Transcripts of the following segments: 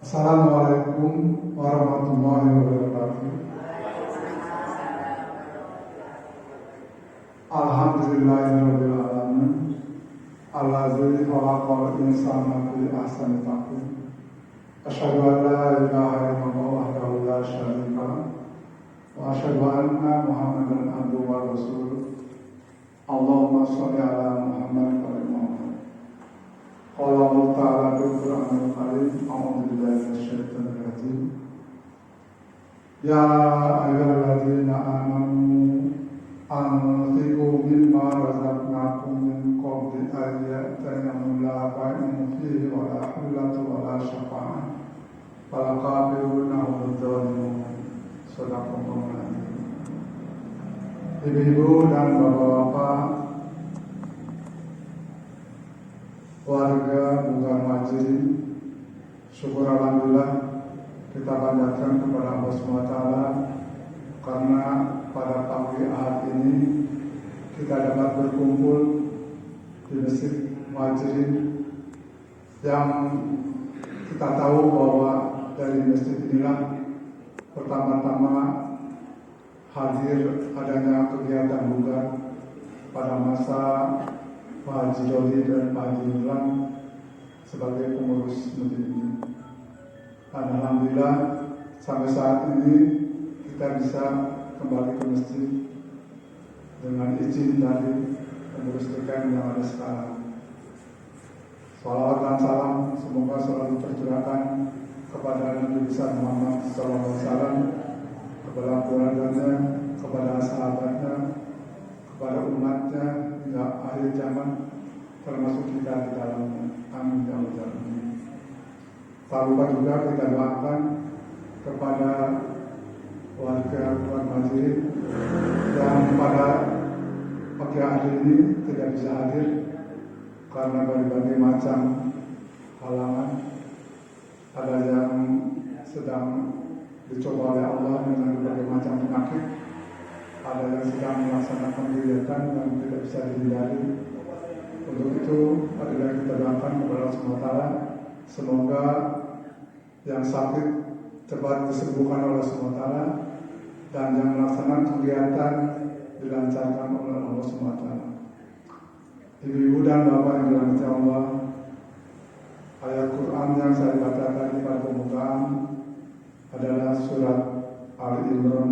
Assalamualaikum warahmatullahi wabarakatuh. Alhamdulillahirabbil alamin. Allazi khalaqal insana fi ahsani taqwim. Asyhadu an la ilaha illallah wahdahu la syarika lahu wa asyhadu anna Muhammadan abduhu wa rasuluh. Allahumma shalli ala Muhammad wa ala Muhammad. Qala Allah ta'ala fil Qur'anil Karim, a'udzu billahi minasyaitonir rajim. Ya ayyuhalladzina amanu anfiqu mimma razaqnakum min qabli an ya'tiya la bai'un fihi wa la khullatun wa la syafa'ah wal kafiruna hum dzalimun. Shadaqallahu alazim. Ibu-ibu dan bapak-bapak, warga Bukan Majirin, syukur alhamdulillah kita panjatkan kepada Allah SWT karena pada pagi Ahad ini kita dapat berkumpul di Masjid Majirin yang kita tahu bahwa dari masjid inilah pertama-tama hadir adanya kegiatan buka pada masa Pak Haji Dodi dan Pak Haji Nurlan sebagai pengurus masjid ini. Dan alhamdulillah sampai saat ini kita bisa kembali ke masjid dengan izin dari pengurus TKM yang ada sekarang. Salawat dan salam semoga selalu tercurahkan kepada Nabi besar Muhammad SAW, kepada keluarganya, kepada sahabatnya, kepada umatnya hingga akhir zaman, termasuk kita di dalamnya. Amin ya rabbal alamin. Tak lupa juga kita doakan kepada warga Bukan Majirin yang pada pagi hari ini tidak bisa hadir karena berbagai macam halangan. Ada yang sedang dicoba oleh Allah dengan berbagai macam penyakit, ada yang sedang melaksanakan kegiatan yang tidak bisa dihindari. Untuk itu adalah kita doakan kepada Allah SWT, semoga yang sakit cepat disembuhkan oleh Allah SWT dan yang melaksanakan kegiatan dilancarkan oleh Allah SWT. Ibu-ibu dan bapak yang dirahmati Allah, ayat Quran yang saya baca tadi pada pembukaan adalah surat Al-Imran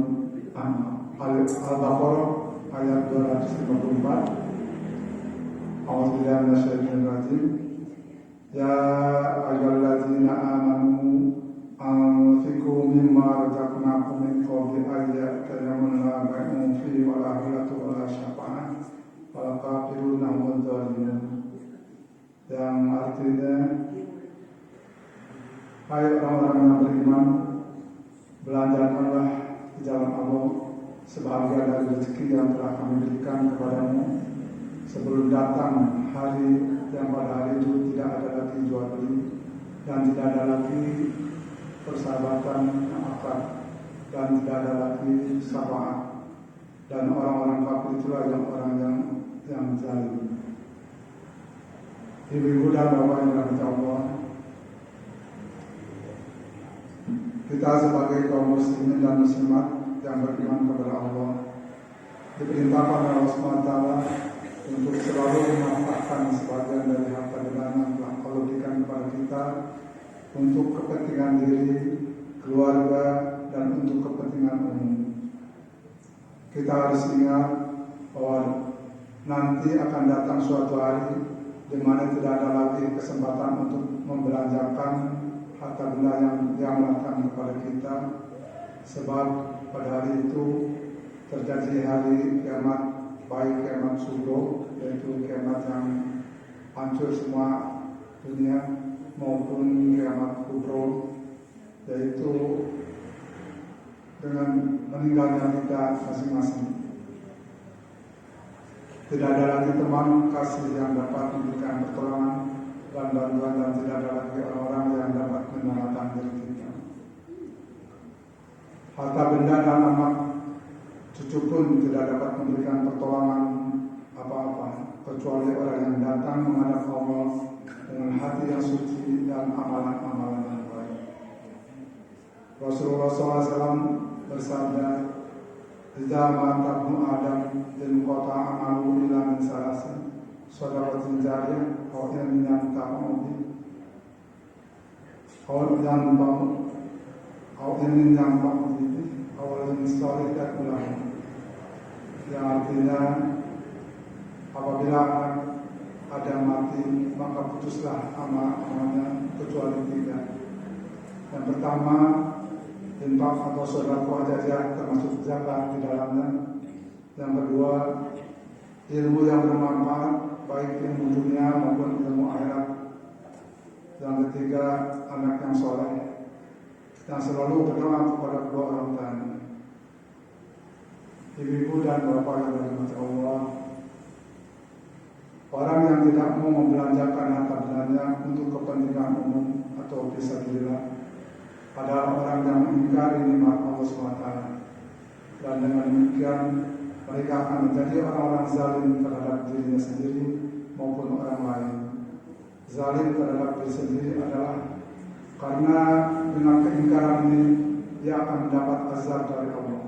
Al-Baqarah ayat 254. A'udzubillahi minasyaitonir rajim. Ya ayyuhalladzina amanu anfiqu mimma razaqnakum min qabli an ya'tiya la bai'un fihi wa la khullatun wa la syafa'ah wal kafiruna hum dzalimun. Yang artinya, hai orang-orang yang beriman, belanjakanlah di jalan Allah sebahagian dari rezeki yang telah kami berikan kepadamu sebelum datang hari yang pada hari itu tidak ada lagi jual beli dan tidak ada lagi persahabatan yang akrab dan tidak ada lagi syafaat, dan orang-orang kafir itulah yang orang yang zalim. Ibu-ibu dan bapak yang dirahmati Allah, kita sebagai kaum muslimin dan muslimat yang beriman kepada Allah diperintahkan oleh Allah SWT untuk selalu memanfaatkan sebagian dari harta benda yang telah Allah berikan kepada kita untuk kepentingan diri, keluarga, dan untuk kepentingan umum. Kita harus ingat bahwa nanti akan datang suatu hari di mana tidak ada lagi kesempatan untuk membelanjakan harta benda yang datang kepada kita, sebab pada hari itu terjadi hari kiamat, baik kiamat subuh, yaitu kiamat yang hancur semua dunia, maupun kiamat kubro, yaitu dengan meninggalnya kita masing-masing. Tidak ada lagi teman kasih yang dapat memberikan pertolongan dan bantuan, dan tidak ada lagi orang-orang yang dapat menyelamatkan diri kita. Harta benda dan anak cucu pun tidak dapat memberikan pertolongan apa-apa, kecuali orang yang datang menghadap Allah dengan hati yang suci dan amalan-amalan yang baik. SAW bersabda, "Idza mata ibnu Adam in qata'a amalu illa min salasin, shadaqatin jariyah aw ilmin yantafa'u bihi, aw ilmin yantafa'u bihi, aw ilmin shalih yakun lahu." Yang artinya apabila ada mati maka putuslah amalnya kecuali 3. Yang pertama, infak atau sedekah jariah termasuk zakat di dalamnya. Yang kedua, ilmu yang bermanfaat baik ilmu dunia maupun ilmu akhirat. Yang ketiga, anak yang soleh yang selalu berdoa kepada kedua orang tuanya. Ibu-ibu dan bapak yang dirahmati Allah, orang yang tidak mau membelanjakan harta bendanya untuk kepentingan umum atau fisabilillah adalah orang yang mengingkari nikmat Allah SWT, dan dengan demikian mereka akan menjadi orang-orang zalim terhadap dirinya sendiri maupun orang lain. Zalim terhadap diri sendiri adalah karena dengan keingkaran ini dia akan mendapat azab dari Allah,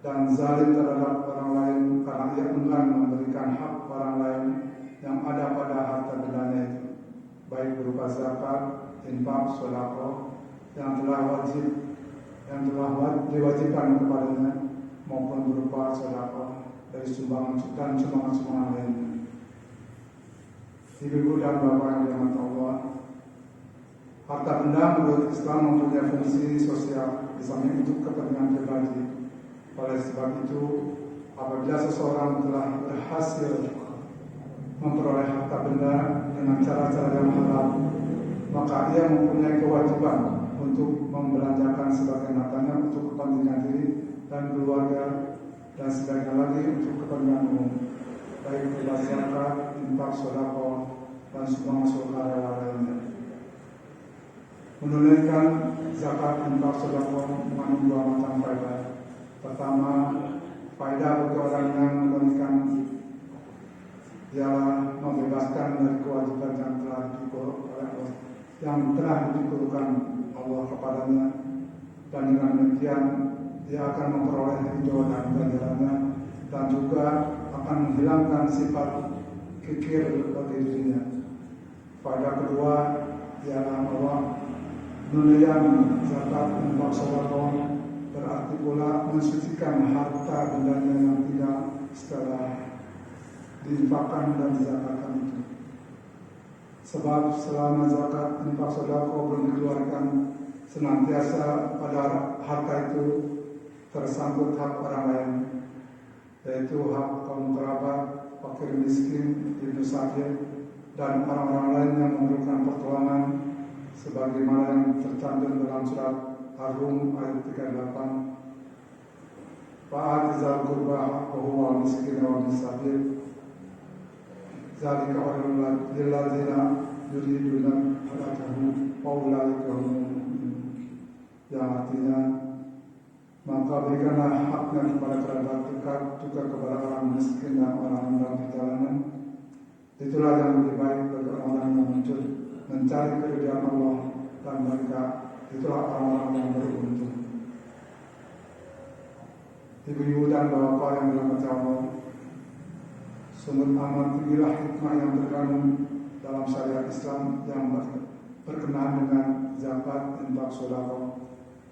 dan zalim terhadap orang lain karena ia enggan memberikan hak orang lain yang ada pada harta bendanya itu, baik berupa zakat, infak, sedekah yang telah diwajibkan kepadanya maupun berupa sedekah dari sumbangan dan sumbangan lainnya. Ibu dan bapak yang dirahmati Allah, harta benda menurut Islam mempunyai fungsi sosial di samping untuk kepentingan pribadi. Oleh sebab itu, apabila seseorang telah berhasil memperoleh harta benda dengan cara-cara yang halal, maka ia mempunyai kewajiban untuk membelanjakan sebagian hartanya untuk kepentingan diri dan keluarga, dan sebagian lagi untuk kepentingan umum, baik berupa zakat, infak, sedekah, dan sumbangan sukarela lainnya. Menunaikan zakat, infak, sedekah mengandung 2 macam faedah. Pertama, faedah bagi orang yang menunaikan ialah membebaskan dari kewajiban yang telah dipikirkan Allah kepadanya, dan dengan demikian dia akan memperoleh ridho dan ganjarannya, dan juga akan menghilangkan sifat kikir bagi dirinya. Faedah kedua ialah bahwa penunaian zakat, infak, sedekah berarti pula mensucikan harta bendanya yang tidak setelah diinfakkan dan dizakatkan itu. Sebab selama zakat, infak, sedekah belum dikeluarkan, senantiasa pada harta itu tersangkut hak orang lain, yaitu hak kaum kerabat, fakir miskin, ibnu sabil, dan orang-orang lain yang memerlukan pertolongan, sebagaimana yang tercantum dalam surat Ar-Rum ayat 38. Fa'ati zal qurba haqqahu wal miskin wal sabil, zalika khairul lil ladzina yuriduna hayatahu wa ulaika humul mu'minun. Yang artinya, maka berikanlah haknya kepada kerabat dekat, juga kepada orang miskin dan orang dalam perjalanan. Itulah yang lebih baik bagi orang-orang yang mencari keridhaan Allah, dan mereka itulah orang-orang yang beruntung. Ibu-ibu dan bapak yang dirahmati Allah, sungguh amat tinggilah hikmah yang terkandung dalam syariat Islam yang berkenaan dengan zakat, infak, sedekah.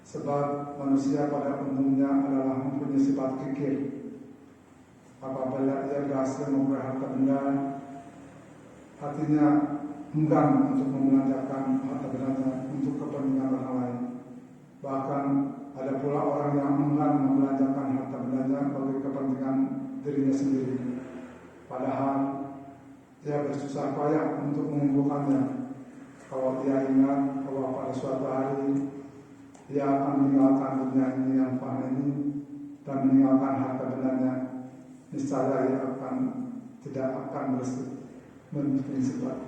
Sebab manusia pada umumnya adalah mempunyai sifat kikir. Apabila ia berhasil memperoleh harta benda, hatinya enggan untuk membelanjakan harta bendanya untuk kepentingan orang lain. Bahkan ada pula orang yang enggan membelanjakan harta bendanya bagi kepentingan dirinya sendiri, padahal dia bersusah payah untuk mengumpulkannya. Kalau dia ingat bahwa pada suatu hari dia akan meninggalkan dunia ini yang fana ini dan meninggalkan harta bendanya, niscaya ia tidak akan bersifat.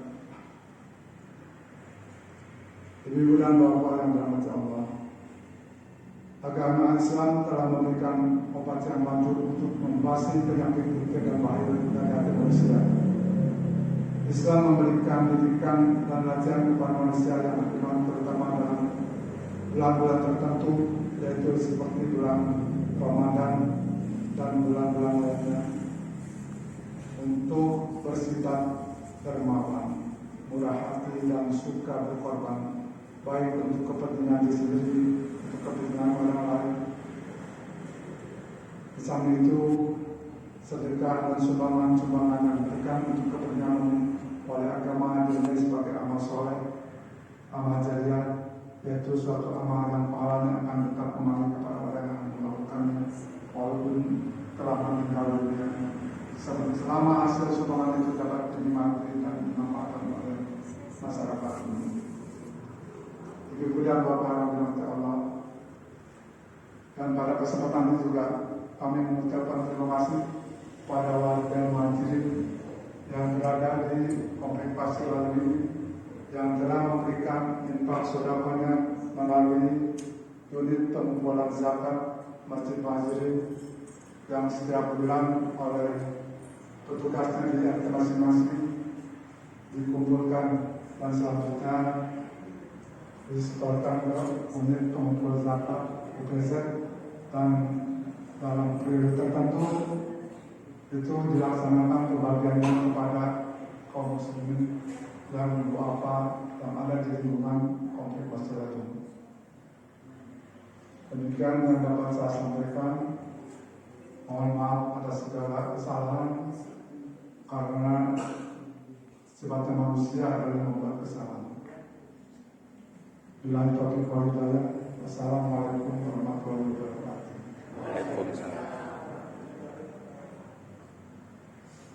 Ibu dan bapak yang dirahmati Allah, agama Islam telah memberikan obat yang manjur untuk membasmi penyakit dan bahaya dari hati manusia. Islam memberikan didikan dan latihan kepada manusia yang beriman, terutama dalam bulan-bulan tertentu, yaitu seperti bulan Ramadan dan bulan-bulan lainnya, untuk bersifat dermawan, murah hati dan suka berkorban, baik untuk kepentingan diri sendiri, untuk kepentingan orang lain. Di samping itu, sedekah dan sumbangan-sumbangan yang diberikan untuk kepentingan oleh agama dinilai sebagai amal soleh, amal jariah, yaitu suatu amal yang pahalanya akan tetap kembali kepada orang yang melakukannya walaupun telah meninggal dunia, selama hasil sumbangan itu dapat dinikmati dan dimanfaatkan oleh masyarakat umum. Ibu dan Bapak yang dirahmati Allah, dan pada kesempatan ini juga kami mengucapkan terima kasih pada warga Majirin yang berada di Komplek Pasir Lalu ini, yang telah memberikan infak sedekahnya melalui unit pengumpulan zakat Masjid Majirin yang setiap bulan oleh petugasnya di RT masing-masing dikumpulkan dan selanjutnya disetorkan ke unit pengumpul zakat UPZ, dan dalam periode tertentu itu dilaksanakan pembagiannya kepada kaum muslimin dan duafa yang ada di lingkungan Komplek Pasir Lalu. Demikian yang dapat saya sampaikan. Mohon maaf atas segala kesalahan, karena sifatnya manusia adalah membuat kesalahan. Billahi taufiq wal hidayah. Wassalamualaikum warahmatullahi wabarakatuh. Waalaikumsalam.